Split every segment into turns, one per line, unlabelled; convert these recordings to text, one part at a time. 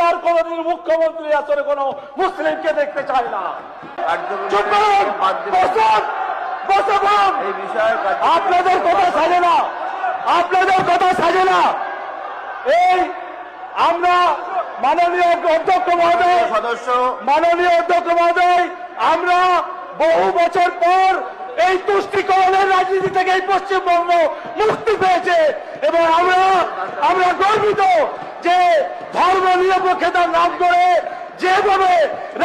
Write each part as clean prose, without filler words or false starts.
বাংলার কোনদিন মুখ্যমন্ত্রী আসলে কোনো মুসলিমকে দেখতে চায় না। আপনাদের কথা সাজে না, আপনাদের কথা সাজে না। এই আমরা মাননীয় অধ্যক্ষ মহোদয়, মাননীয় অধ্যক্ষ মহোদয়, আমরা বহু বছর পর এই তুষ্টিকরণের রাজনীতি থেকে এই পশ্চিমবঙ্গ মুক্তি পেয়েছে এবং আমরা গর্বিত যে ধর্ম নিরপেক্ষতার নাম করে যেভাবে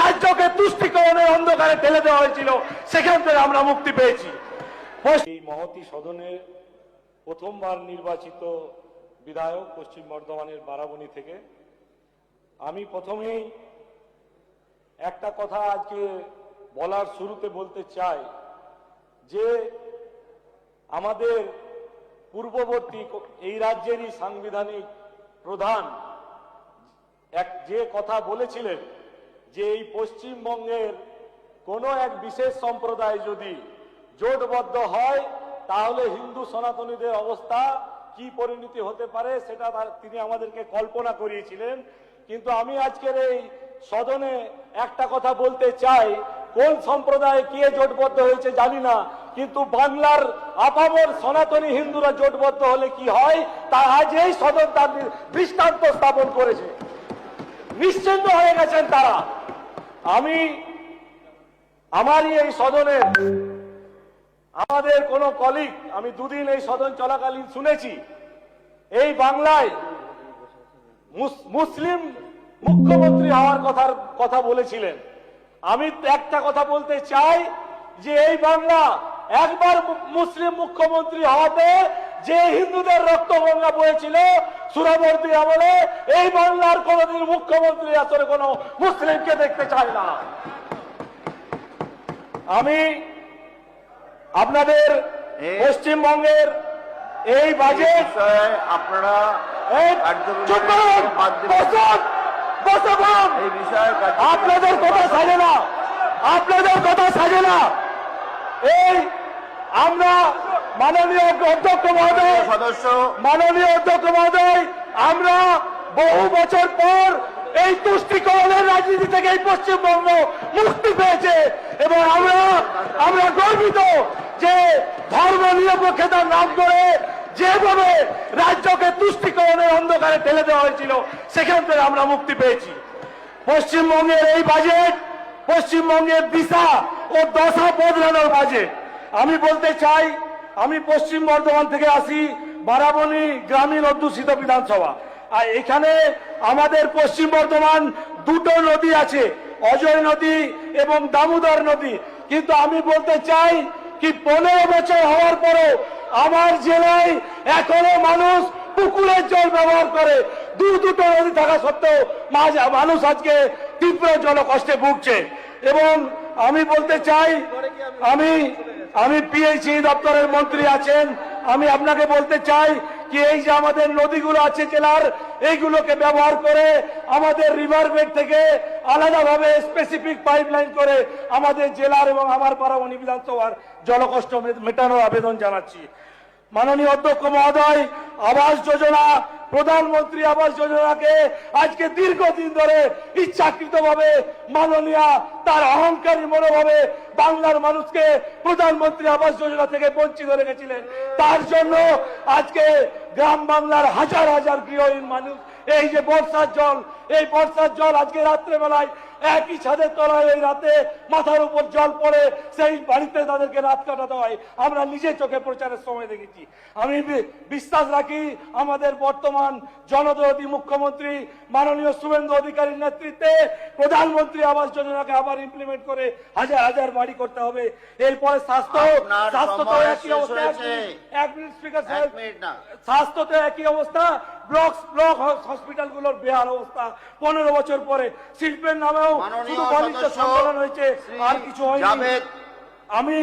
রাজ্যকে তুষ্টিকরণের অন্ধকারে ঠেলে দেওয়া হয়েছিল সেখান থেকে আমরা মুক্তি পেয়েছি। এই মহতী সদনে প্রথমবার নির্বাচিত বিধায়ক পশ্চিম বর্ধমানের বারাবণী থেকে আমি প্রথমেই একটা কথা আজকে বলার শুরুতে বলতে চাই যে আমাদের পূর্ববর্তী এই রাজ্যেরই সাংবিধানিক প্রধান যে কথা বলেছিলেন যে এই পশ্চিমবঙ্গের কোনো এক বিশেষ সম্প্রদায় যদি জোটবদ্ধ হয় তাহলে হিন্দু সনাতনীদের অবস্থা কি পরিণতি হতে পারে সেটা তিনি আমাদেরকে কল্পনা করিয়েছিলেন। কিন্তু আমি আজকের এই সদনে একটা কথা বলতে চাই, কোন সম্প্রদায়ে কে জোটবদ্ধ হয়েছে জানি না, কিন্তু বাংলার আপামর সনাতনী হিন্দুরা জোটবদ্ধ হলে কি হয় তা আজ এই সদন তার দৃষ্টান্ত স্থাপন করেছে। নিশ্চিন্ত হয়ে গেছেন তারা। আমারই এই সদনে আমাদের কোন কলিগ, আমি দুদিন এই সদন চলাকালীন শুনেছি এই বাংলায় মুসলিম মুখ্যমন্ত্রী হওয়ার কথা বলেছিলেন। আমি একটা কথা বলতে চাই যে এই বাংলা একবার মুসলিম মুখ্যমন্ত্রী হওয়াতে যে হিন্দুদের রক্তগঙ্গা বয়েছিল সুরাবর্তী আমলে, এই বাংলার কোনদিন মুখ্যমন্ত্রী আসলে কোনো মুসলিমকে দেখতে চায় না। আমি আপনাদের পশ্চিমবঙ্গের এই বাজেট আপনারা আপনাদের কথা সাজে না, আপনাদের কথা সাজে না। এই আমরা মাননীয় অধ্যক্ষ মহোদয়, মাননীয় অধ্যক্ষ মহোদয়, আমরা বহু বছর পর এই তুষ্টিকরণের রাজনীতি থেকে এই পশ্চিমবঙ্গ মুক্তি পেয়েছে এবং আমরা গর্বিত যে ধর্ম নিরপেক্ষতার নাম করে যেভাবে রাজ্যকে তুষ্টিকরণের অন্ধকারে ঠেলে দেওয়া হয়েছিল সেখান থেকে আমরা মুক্তি পেয়েছি। পশ্চিমবঙ্গের এই বাজেট পশ্চিমবঙ্গের দিশা ও দশা বদলানোর বাজেট। আমি বলতে চাই, আমি পশ্চিম বর্ধমান থেকে আসি, বারাবণী গ্রামীণ অধ্যুষিত বিধানসভা। আর এখানে আমাদের পশ্চিম বর্ধমান দুটো নদী আছে, অজয় নদী এবং দামোদর নদী। কিন্তু আমি বলতে চাই কি 15 বছর হওয়ার পরও আমার জেলায় এখনো মানুষ পুকুরের জল ব্যবহার করে। দুটো নদী থাকা সত্ত্বেও মানুষ আজকে তীব্র জল কষ্টে ভুগছে। এবং আমি বলতে চাই, আমি পিএইচই দপ্তরের মন্ত্রী আছেন, আমি আপনাকে বলতে চাই কি এই যে আমাদের নদীগুলো আছে জেলার, এইগুলোকে ব্যবহার করে আমাদের রিভার বেড থেকে আলাদাভাবে স্পেসিফিক পাইপলাইন করে আমাদের জেলার এবং আমার বারাবণী বিধানসভার জলকষ্ট মেটানোর আবেদন জানাচ্ছি। মাননীয় অধ্যক্ষ মহোদয়, আবাস যোজনা, প্রধানমন্ত্রী আবাস যোজনাকে আজকে দীর্ঘদিন ধরে ইচ্ছাকৃতভাবে মাননীয়া তার অহংকারী মনোভাবে বাংলার মানুষকে প্রধানমন্ত্রী আবাস যোজনা থেকে বঞ্চিত রেখেছিলেন। তার জন্য আজকে গ্রাম বাংলার হাজার হাজার গৃহহীন মানুষ এই যে বর্ষার জল, এই বর্ষার জল আজকে রাত্রেবেলায় একই ছাদের তলায় এই রাতে মাথার উপর জল পড়ে সেই বাড়িতে তাদেরকে রাত কাটাতে হয়। আমরা নিজে চোখে প্রচারের সময় দেখেছি। আমি বিশ্বাস রাখি আমাদের বর্তমান জনদরদী মুখ্যমন্ত্রী মাননীয় শুভেন্দু অধিকারীর নেতৃত্বে প্রধানমন্ত্রী আবাস যোজনাকে আবার ইমপ্লিমেন্ট করে হাজার হাজার বাড়ি করতে হবে। এরপরে স্বাস্থ্যতে একই অবস্থা, এক মিনিট স্পিকার সাহেব, স্বাস্থ্যতে একই অবস্থা, ব্লক হসপিটালগুলোর বেহাল অবস্থা। 15 বছর পরে শিল্পের নামেও শুধু বাণিজ্য সম্মেলন হয়েছে, আর কিছু হয়নি। আমি